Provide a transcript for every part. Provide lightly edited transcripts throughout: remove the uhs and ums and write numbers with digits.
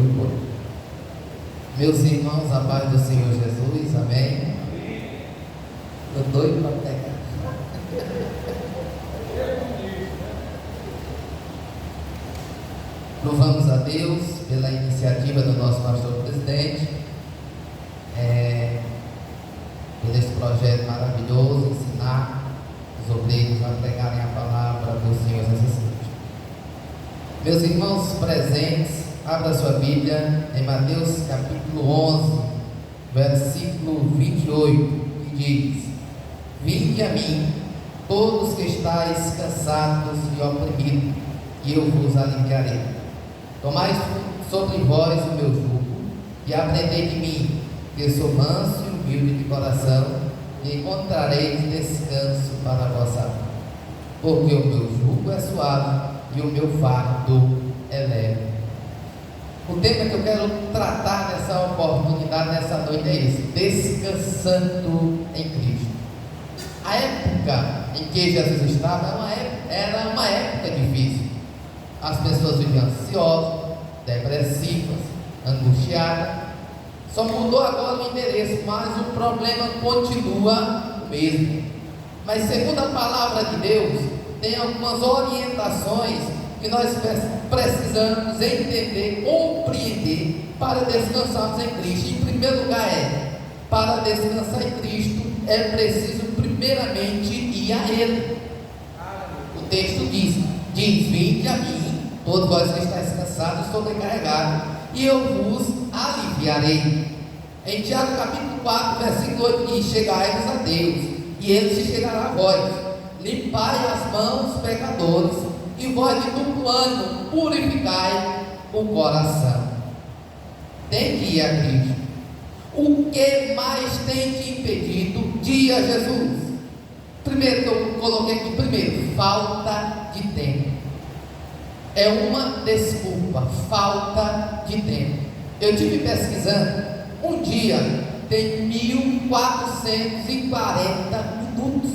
Muito bom. Meus irmãos, a paz do Senhor Jesus, amém? Estou doido para pegar. Louvamos a Deus pela iniciativa do nosso pastor presidente, por esse projeto maravilhoso, ensinar os obreiros a pregarem a palavra do Senhor Jesus. Meus irmãos presentes, abra sua Bíblia em Mateus capítulo 11, versículo 28, que diz: Vinde a mim, todos que estáis cansados e oprimidos, e eu vos aliviarei. Tomai sobre vós o meu jugo, e aprendei de mim, que sou manso e humilde de coração, e encontrareis descanso para a vossa alma. Porque o meu jugo é suave e o meu fardo é leve. O tema que eu quero tratar nessa oportunidade, nessa noite, é esse: descansando em Cristo. A época em que Jesus estava era uma época difícil. As pessoas viviam ansiosas, depressivas, angustiadas. Só mudou agora o endereço, mas o problema continua o mesmo. Mas segundo a palavra de Deus, tem algumas orientações que nós precisamos entender, compreender para descansarmos em Cristo. Em primeiro lugar, para descansar em Cristo é preciso primeiramente ir a Ele. O texto diz: vinde a mim, todos vós que estáis cansados e sobrecarregados, e eu vos aliviarei. Em Tiago capítulo 4, versículo 8 diz: chegai-vos a Deus, e Ele se chegará a vós. Limpai as mãos, pecadores, e vós de duplo ânimo, purificai o coração. Tem que ir a Cristo. O que mais tem te impedido de ir a Jesus? Primeiro, que eu coloquei aqui, falta de tempo. É uma desculpa, falta de tempo. Eu tive pesquisando, um dia tem 1440 minutos.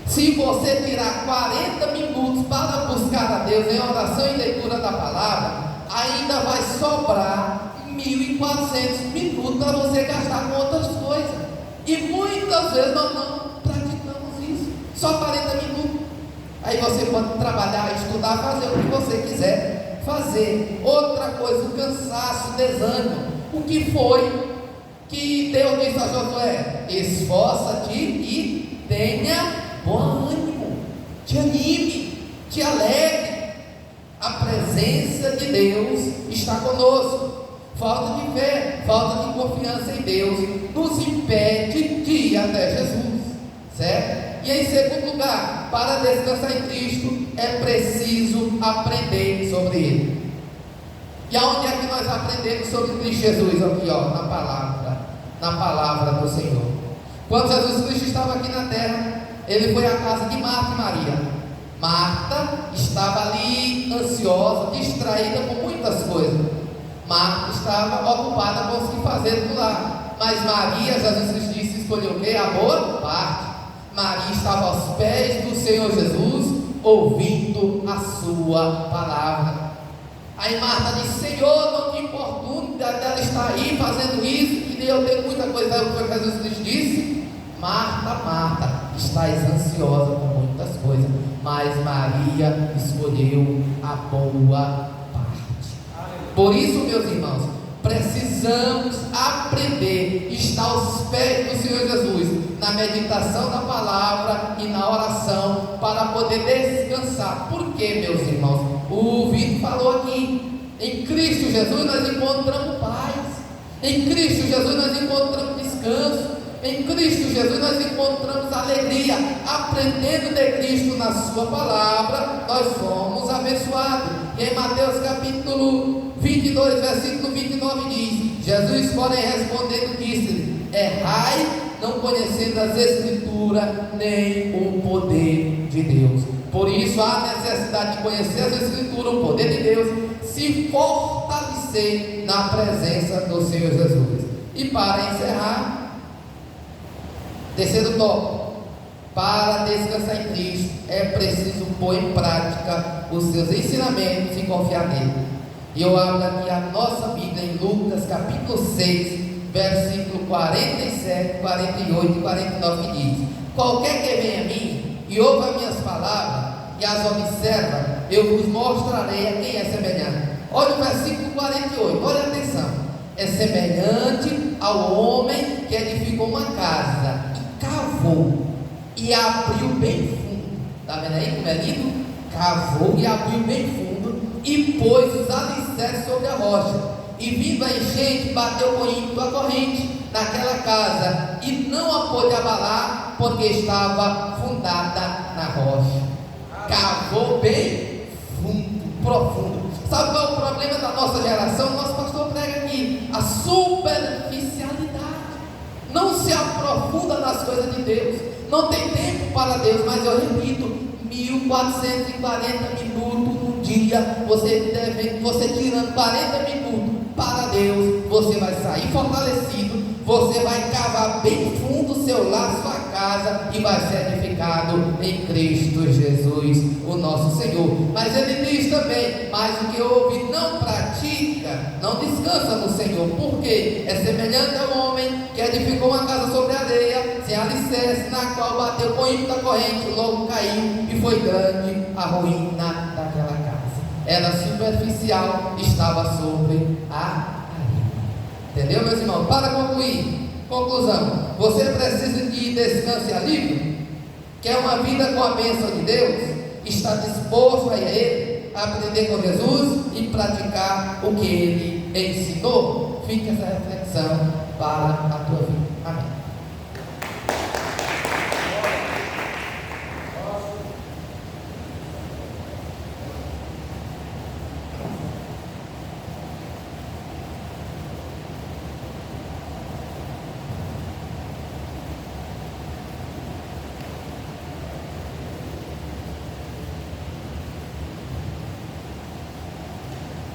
Se você tirar 40 minutos para buscar a Deus em oração e leitura da palavra, ainda vai sobrar 1400 minutos para você gastar com outras coisas. E muitas vezes nós não praticamos isso. Só 40 minutos. Aí você pode trabalhar, estudar, fazer o que você quiser fazer. Outra coisa, o cansaço, o desânimo. O que foi que Deus disse a Josué? Esforça-te e tenha bom ânimo, te anime, te alegre. A presença de Deus está conosco. Falta de fé, falta de confiança em Deus nos impede de ir até Jesus, certo? E em segundo lugar, para descansar em Cristo é preciso aprender sobre Ele. E aonde é que nós aprendemos sobre Cristo Jesus? Aqui, na palavra do Senhor. Quando Jesus Cristo estava aqui na terra, Ele foi à casa de Marta e Maria. Marta estava ali ansiosa, distraída com muitas coisas. Marta estava ocupada com o que fazer por lá. Mas Maria, Jesus Cristo disse, escolheu o quê? A boa parte. Maria estava aos pés do Senhor Jesus, ouvindo a sua palavra. Aí Marta disse: Senhor, não te importuno dela estar aí fazendo isso, que eu tenho muita coisa. O que Jesus Cristo disse? Marta, Marta, estás ansiosa com muitas coisas, mas Maria escolheu a boa parte. Por isso, meus irmãos, precisamos aprender, estar aos pés do Senhor Jesus, na meditação da palavra e na oração, para poder descansar. Por quê, meus irmãos? O Vitor falou aqui: em Cristo Jesus nós encontramos paz, em Cristo Jesus nós encontramos descanso, em Cristo Jesus nós encontramos alegria. Aprendendo de Cristo na sua palavra, nós somos abençoados. E em Mateus capítulo 22, versículo 29 diz: Jesus, porém, respondendo, disse: errai, não conhecendo as Escrituras, nem o poder de Deus. Por isso há necessidade de conhecer as Escrituras, o poder de Deus, se fortalecer na presença do Senhor Jesus. E para encerrar, terceiro tópico: para descansar em Cristo é preciso pôr em prática os seus ensinamentos e confiar nele. E eu abro aqui a nossa Bíblia em Lucas capítulo 6, versículo 47, 48 e 49, que diz: qualquer que venha a mim e ouva minhas palavras e as observa, eu vos mostrarei a quem é semelhante. Olha o versículo 48, olha atenção. É semelhante ao homem que edificou uma casa e cavou e abriu bem fundo. Está vendo aí como é lindo? Cavou e abriu bem fundo e pôs os alicerces sobre a rocha. E vindo a enchente, bateu com ímpeto a corrente naquela casa e não a pôde abalar, porque estava fundada na rocha. Cavou bem fundo, profundo. Sabe qual é o problema da nossa geração? Nosso pastor prega aqui: a superficialidade. Não se aprofunda nas coisas de Deus, não tem tempo para Deus. Mas eu repito, 1440 minutos no dia, você tirando 40 minutos para Deus, você vai sair fortalecido, você vai cavar bem fundo o seu lar, sua casa, e vai ser edificado em Cristo Jesus, o nosso Senhor. Mas ele diz também: mas o que ouve e não pratica, não descansa no Senhor. Porque é semelhante ao homem que edificou uma casa sobre a areia, sem alicerce, na qual bateu com ímpeto a corrente, logo caiu, e foi grande a ruína daquela casa. Era superficial, estava sobre a areia. Entendeu, meus irmãos? Para concluir, conclusão: você precisa de descanso e alívio? Quer uma vida com a bênção de Deus? Está disposto a Ele, a aprender com Jesus e praticar o que Ele ensinou? Fique essa reflexão para a tua vida. Amém.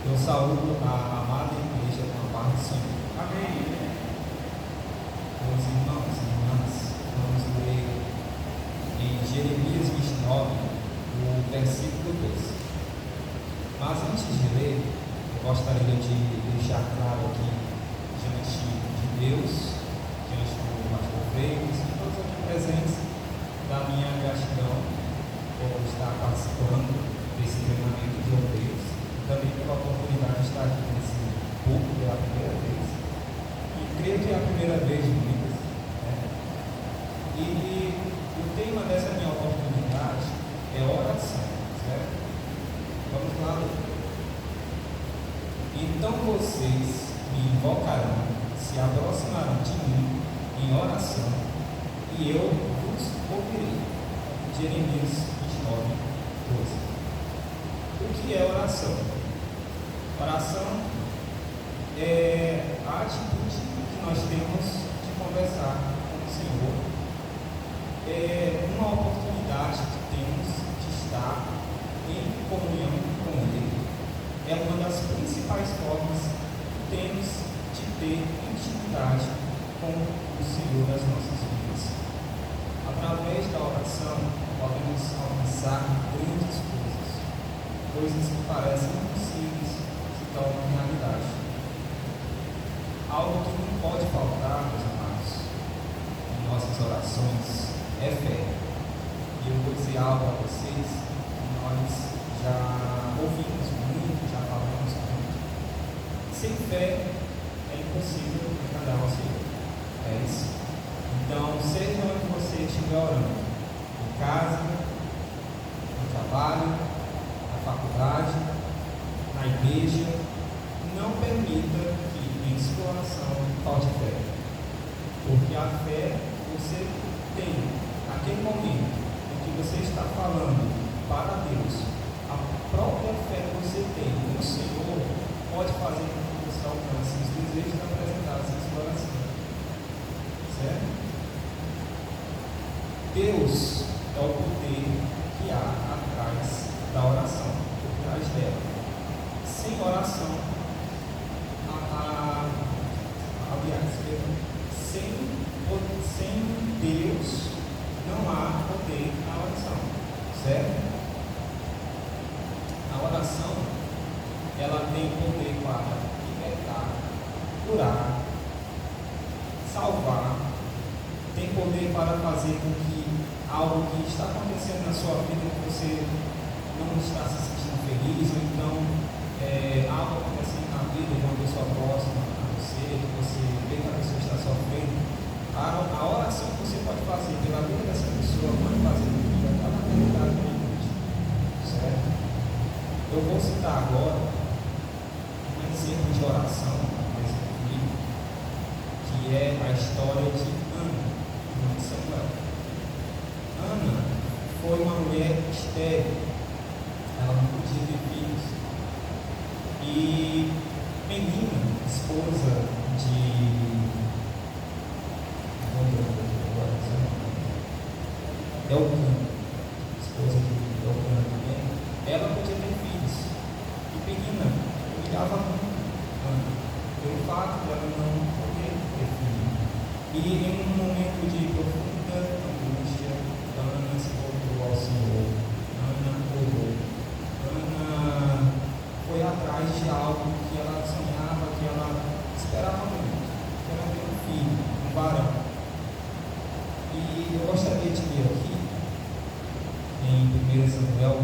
Eu saúdo a amada igreja com a paz do Senhor. Amém. Meus irmãos e irmãs, vamos ler em Jeremias 29, o versículo 12. Mas antes de ler, eu gostaria de deixar claro aqui, diante de Deus, diante do pastor Freitas e todos aqui presentes, da minha gratidão por estar participando desse treinamento de obreiros. Também pela oportunidade de estar aqui nesse público pela primeira vez, e creio que é a primeira vez de muitas, né? E o tema dessa minha oportunidade é oração, certo? Vamos lá. Então vocês me invocarão, se aproximarão de mim em oração, e eu vos ouvirei. Jeremias 29, 12. O que é oração? Oração é a atitude que nós temos de conversar com o Senhor, é uma oportunidade que temos de estar em comunhão com Ele, é uma das principais formas que temos de ter intimidade com o Senhor das nossas vidas. Através da oração, podemos alcançar grandes coisas que parecem impossíveis se tornam realidade. Algo que não pode faltar, meus amados, em nossas orações é fé. E eu vou dizer algo a vocês que nós já ouvimos muito, já falamos muito. Sem fé é impossível agradar ao Senhor. É isso. Então, seja onde você estiver orando, em casa, no trabalho, faculdade, na igreja, não permita que em sua oração falte fé, porque a fé você tem naquele momento em que você está falando para Deus, a própria fé que você tem no Senhor pode fazer com que você alcance os desejos apresentados em sua oração, certo? Deus é o poder que há atrás da oração, por trás dela. Sem oração, aliás, sem Deus, não há poder na oração, certo? A oração, ela tem poder para libertar, curar, salvar, tem poder para fazer com que algo que está acontecendo na sua vida, que você não está se sentindo feliz, ou então algo acontecendo na vida de uma pessoa próxima a você, que você vê que a pessoa está sofrendo, a oração que você pode fazer pela vida dessa pessoa pode fazer com que aquela realidade não mude, certo? Eu vou citar agora um exemplo de oração, um exemplo bíblico, que é a história de Ana, irmã de Samuel. Ana foi uma mulher estéril, ela não podia ter filhos, e Penina, esposa de Elcana, esposa de Elcana também, ela podia ter filhos, e Penina humilhava muito Ana, pelo fato de ela não poder ter filho. E em um momento de profunda angústia, Ana se voltou ao Senhor, Ana orou, Ana foi atrás de algo que ela sonhava, que ela esperava muito, que era ter um filho, um varão. E eu gostaria de ler aqui, em 1 Samuel,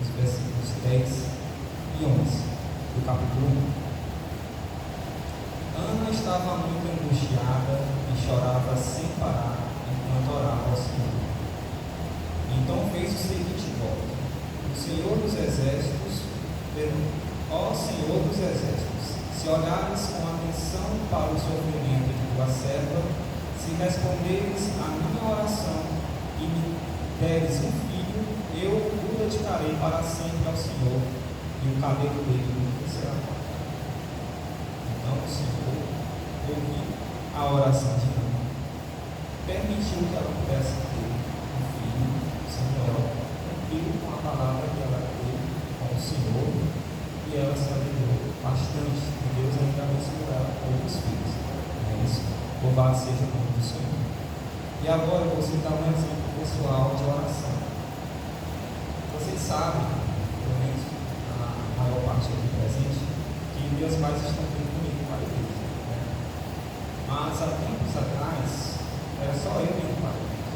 os versículos 10 e 11, do capítulo 1. Ana estava muito angustiada e chorava sem parar enquanto orava ao Senhor. Então fez o seguinte voto: O Senhor dos Exércitos, ó Senhor dos Exércitos, se olhares com atenção para o sofrimento de tua serva, se responderes à minha oração e me deres um filho, eu o dedicarei para sempre ao Senhor, e o cabelo dele nunca será cortado. Então o Senhor ouviu a oração de Ana, permitiu que ela pudesse ter um filho, Samuel, cumpriu com a palavra que ela teve com o Senhor, e ela se alegrou bastante, e Deus ainda abençoou ela com outros filhos. É isso. Louvado seja o nome do Senhor. E agora eu vou citar um exemplo pessoal de oração. Vocês sabem, pelo menos a maior parte aqui presente, que meus pais estão vindo comigo para a igreja, né? Mas há tempos atrás, era só eu indo para a igreja.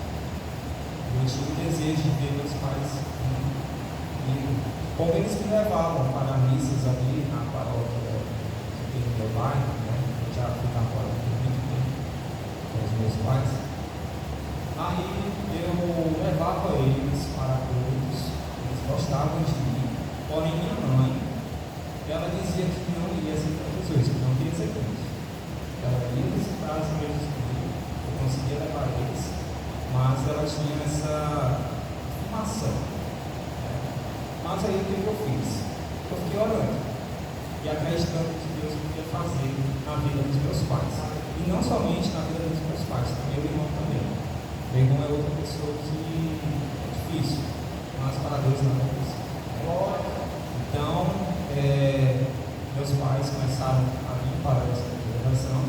Eu tinha o desejo de ver meus pais comigo. Como eles me levavam para missas ali na paróquia que tem no meu bairro, né? Eu já fui na paróquia muito tempo com os meus pais. Aí eu levava eles para todos, eles gostavam de ir, porém minha mãe, ela dizia que não iria aceitar Jesus, que não queria ser crente. Ela ia visitar as igrejas comigo, eu conseguia levar eles, mas ela tinha essa afirmação. Mas aí o que eu fiz? Eu fiquei orando e acreditando que Deus podia fazer na vida dos meus pais. E não somente na vida dos meus pais, meu irmão também. Meu irmão é outra pessoa que é difícil, mas para Deus não é possível. Então, meus pais começaram a vir para essa congregação,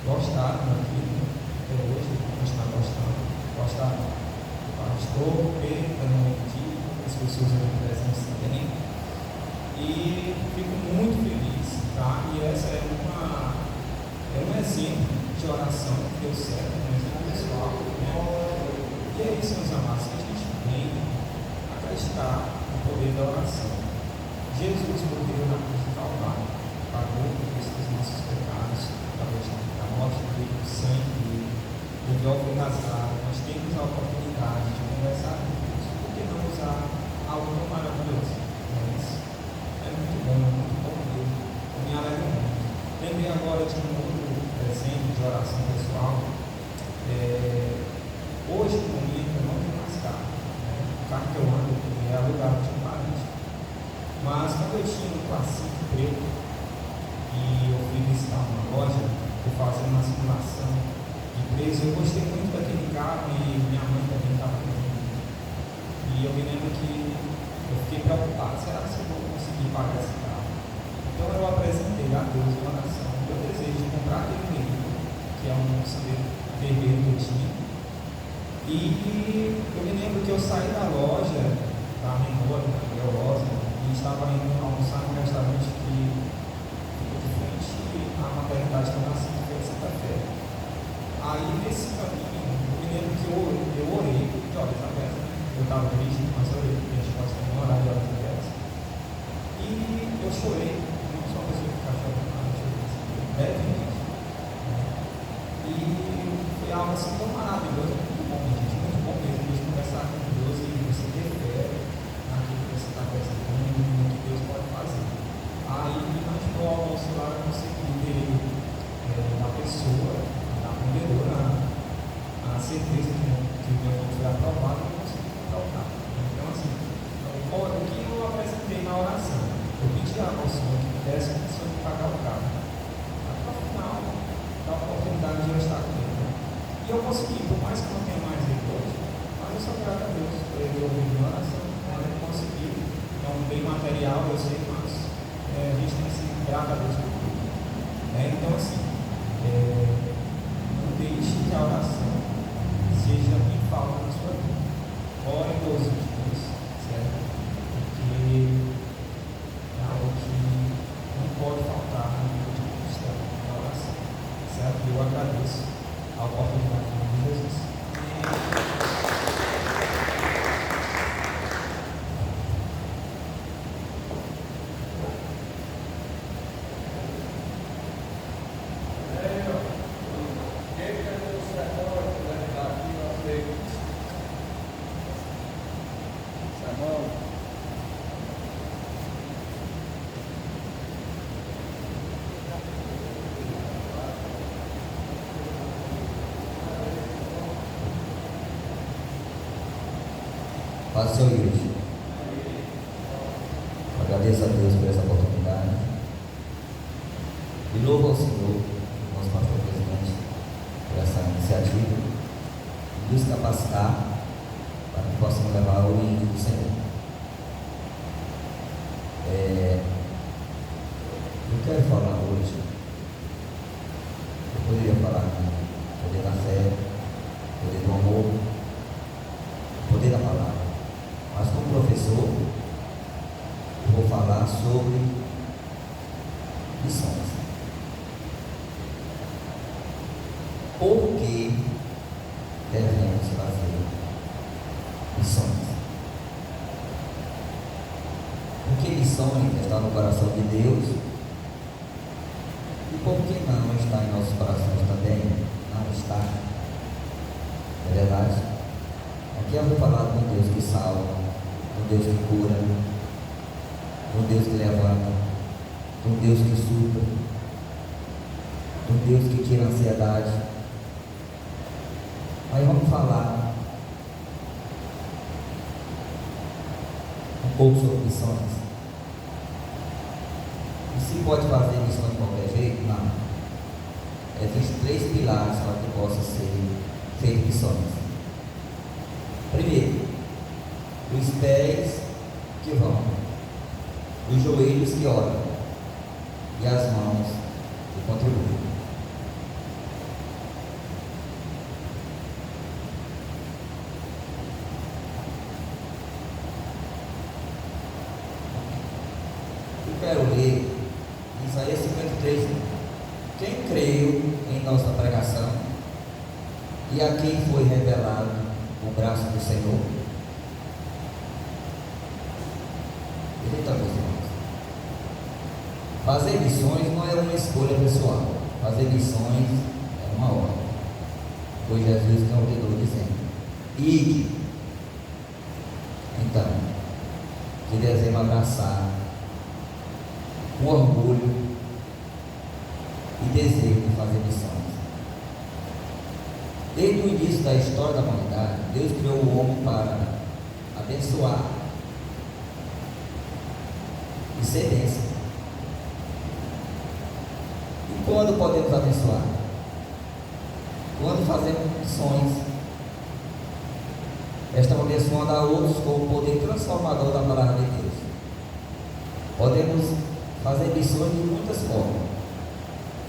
gostaram daquilo, até hoje continuam gostando, gostaram do pastor, Pedro, as pessoas aqui presentes também, e fico muito feliz, tá? E essa é um exemplo de oração que deu certo, um exemplo pessoal, né? E é isso, meus amados, que a gente vem acreditar no poder da oração. Jesus morreu na cruz do Calvário, pagou por isso os nossos pecados, através da morte dele, do sangue dele, do véu foi rasgado. Nós temos a oportunidade de conversar com Deus. Por que não usar algo tão maravilhoso? Mas é muito bom mesmo. Eu me alegro muito. Lembrei agora de um outro exemplo de oração pessoal. Hoje, no momento, eu não tenho mais carro. Né? O carro que eu ando é alugado de um parente. Mas quando eu tinha um Classic preto e eu fui visitar uma loja, fui fazer uma simulação de preço, eu gostei muito daquele carro e minha mãe também estava comigo. E eu me lembro que eu fiquei preocupado, será que eu vou conseguir pagar esse carro? Então eu apresentei a Deus em oração o meu desejo de comprar aquele veículo, que é um vermelho que eu tinha. E eu me lembro que eu saí da loja, da Memória, da Rosa, e estava indo almoçar num restaurante que que a maternidade que eu nasci foi em Santa Fé. Aí nesse caminho, eu me lembro que eu orei de horas abertas, né? Eu estava triste, mas eu orei, porque a gente pode ter um horário de horas abertas. E eu chorei, não sou uma pessoa que fica chorando, mas eu chorei assim, brevemente. E foi algo assim tão maravilhoso, muito bom, gente, muito bom mesmo, de conversar com Deus e você ter fé naquilo que você está percebendo, no que Deus pode fazer. Aí, imaginou o almoço lá, eu consegui ver uma pessoa, a vendedora, a certeza que o meu voto foi aprovado, eu consegui comprar o carro. Então, assim, o que eu apresentei na oração? Eu pedi ao Senhor que me desse a pessoa de pagar o carro. Até o final da oportunidade de eu estar com ele. E eu consegui, por mais que eu não tenha mais ele hoje, mas eu sou grato a Deus por ele ouvir minha oração, ele conseguiu. É um bem material, eu sei, mas a gente tem que ser grato a Deus por tudo. Então, assim, não deixe que a oração seja em falta na sua vida. Ore todos os dias, certo? Porque é algo que não pode faltar na vida de cristão, na oração, certo? E eu agradeço a oportunidade de Jesus. Paz, Senhor igreja. Agradeço a Deus por essa oportunidade. E louvo ao Senhor, nosso pastor presidente, por essa iniciativa, de nos capacitar para que possamos levar o hino do Senhor. Eu quero falar hoje, eu poderia falar do poder da fé, poder do amor, poder da palavra. Mas como professor, eu vou falar sobre missões. Por que devemos fazer missões? Porque missões está no coração de Deus. E por que não está em nossos corações também? Não está. É verdade? Aqui eu vou falar de um Deus que salva, de um Deus que cura, de um Deus que levanta, de um Deus que supra, de um Deus que tira a ansiedade. Aí vamos falar um pouco sobre missões. E se pode fazer missões de qualquer jeito? Não. Existem 3 pilares para que possa ser feito missões. Primeiro, os pés que vão, os joelhos que oram e as mãos que contribuem. Eu quero ler Isaías 53. Quem creu em nossa pregação e a quem foi revelado o braço do Senhor? Eita, meus irmãos. Fazer missões não é uma escolha pessoal. Fazer missões é uma ordem. Pois Jesus tem ordenou dizendo: ide. Então, que devemos abraçar o orgulho e desejo de fazer missões. Desde o início da história da humanidade, Deus criou o homem para abençoar e ser bênção. E quando podemos abençoar? Quando fazemos missões. Estamos abençoando a outros com o poder transformador da palavra de Deus. Podemos fazer missões de muitas formas,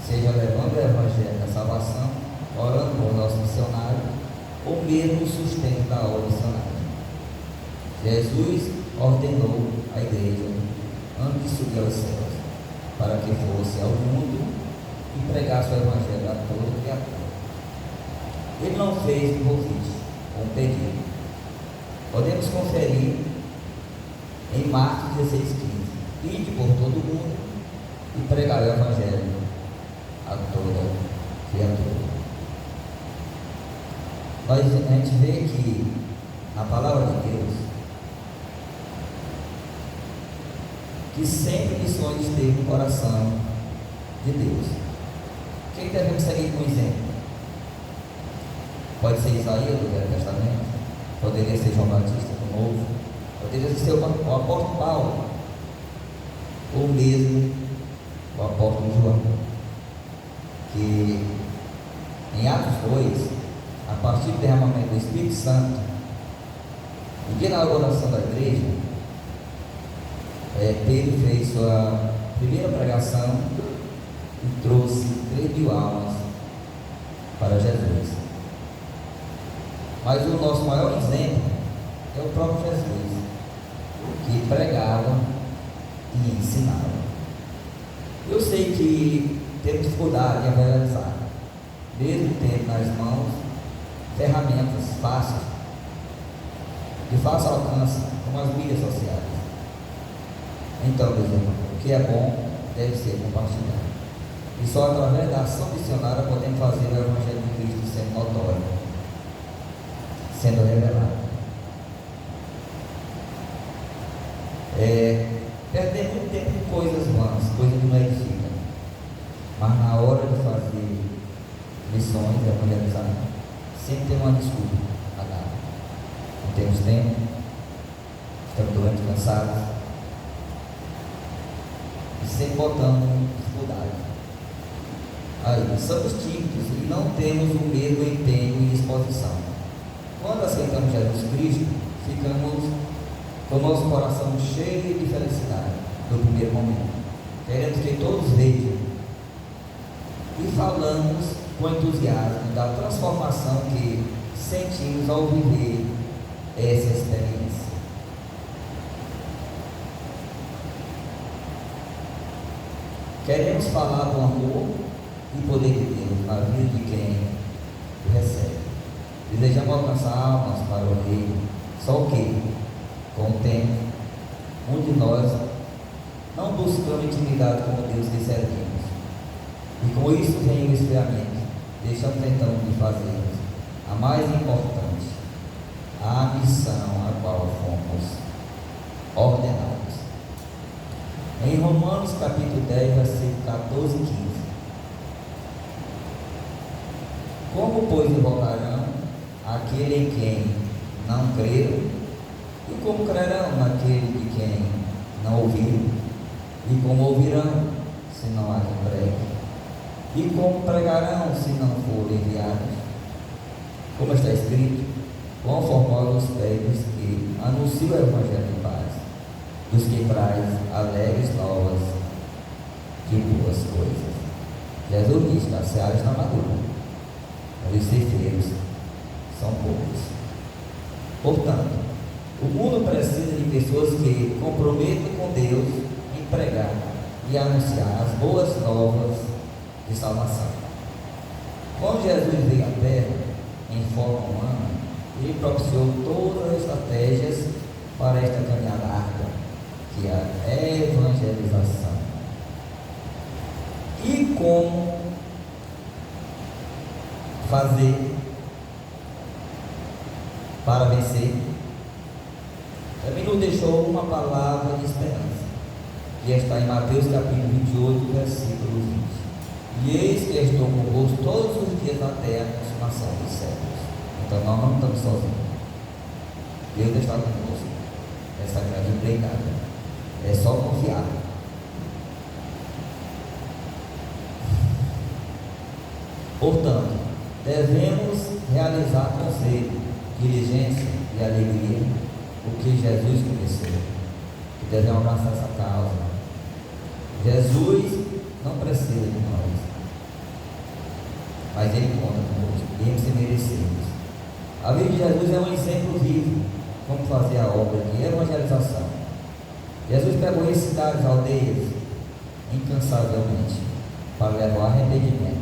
seja levando o evangelho da salvação, orando por nosso missionário, ou mesmo o sustento da obra missionária. Jesus ordenou à igreja, antes de subir aos céus, para que fosse ao mundo e pregasse o Evangelho a toda criatura. Ele não fez um convite, um pedido. Podemos conferir em Marcos 16:15. Ide por todo o mundo e pregar o Evangelho a toda criatura. Mas a gente vê que a palavra de Deus, que sempre missões esteve no coração de Deus. Quem devemos seguir como exemplo? Pode ser Isaías do Velho Testamento, poderia ser João Batista do Novo, poderia ser o apóstolo Paulo, ou mesmo o apóstolo João, que em Atos 2, a partir do derramamento do Espírito Santo, no dia da inauguração da igreja, Pedro fez sua primeira pregação e trouxe 3.000 almas para Jesus. Mas o nosso maior exemplo é o próprio Jesus, que pregava e ensinava. Eu sei que temos dificuldade em evangelizar, mesmo tendo nas mãos ferramentas fáceis, de fácil alcance, como as mídias sociais. Então, meus irmãos, o que é bom deve ser compartilhado. E só através da ação missionária podemos fazer o Evangelho de Cristo sendo notório, sendo revelado. Perder muito tempo em coisas vãs, coisas que não edificam. Mas na hora de fazer missões, de evangelizar, sempre tem uma desculpa a dar. Não temos tempo, estamos doentes, cansados, e sempre botando dificuldade. Aí, somos tímidos e não temos o mesmo empenho e disposição. Quando aceitamos Jesus Cristo, ficamos com o nosso coração cheio de felicidade no primeiro momento. Queremos que todos vejam e falamos com entusiasmo da transformação que sentimos ao viver essa experiência. Queremos falar do amor e poder de Deus na vida de quem o recebe. Desejamos alcançar almas para o reino, só que, com o tempo, um de nós não buscamos intimidade com o Deus que servimos. E com isso vem o esfriamento. Deixamos então de fazer a mais importante, a missão a qual fomos ordenados. Em Romanos capítulo 10, versículo 14 e 15. Como, pois, invocarão aquele em quem não creram? E como crerão naquele de quem não ouviram? E como ouvirão, se não há quem pregue? E como pregarão, se não forem enviados? Como está escrito, quão formosos os pés dos que anunciam o Evangelho de paz, dos que traz alegres novas de boas coisas. Jesus diz que a seara está madura, mas os ceifeiros são poucos. Portanto, o mundo precisa de pessoas que comprometam com Deus em pregar e anunciar as boas novas de salvação. Quando Jesus veio à terra em forma humana, ele propiciou todas as estratégias para esta caminhada árdua, que é a evangelização. E como fazer para vencer? Também nos deixou uma palavra de esperança, que está em Mateus capítulo 28, versículo 20. E eis que estou convosco todos os dias até a consumação dos séculos. Então nós não estamos sozinhos. Deus está conosco. Essa grande empreitada. É só confiar. Portanto, devemos realizar com zelo, diligência e alegria o que Jesus começou. Que devemos abraçar essa causa. Jesus não precisa de nós, mas Ele conta conosco, mesmo se merecermos. A vida de Jesus é um exemplo vivo como fazer a obra de evangelização. Jesus pegou em cidades, aldeias, incansavelmente, para levar ao arrependimento.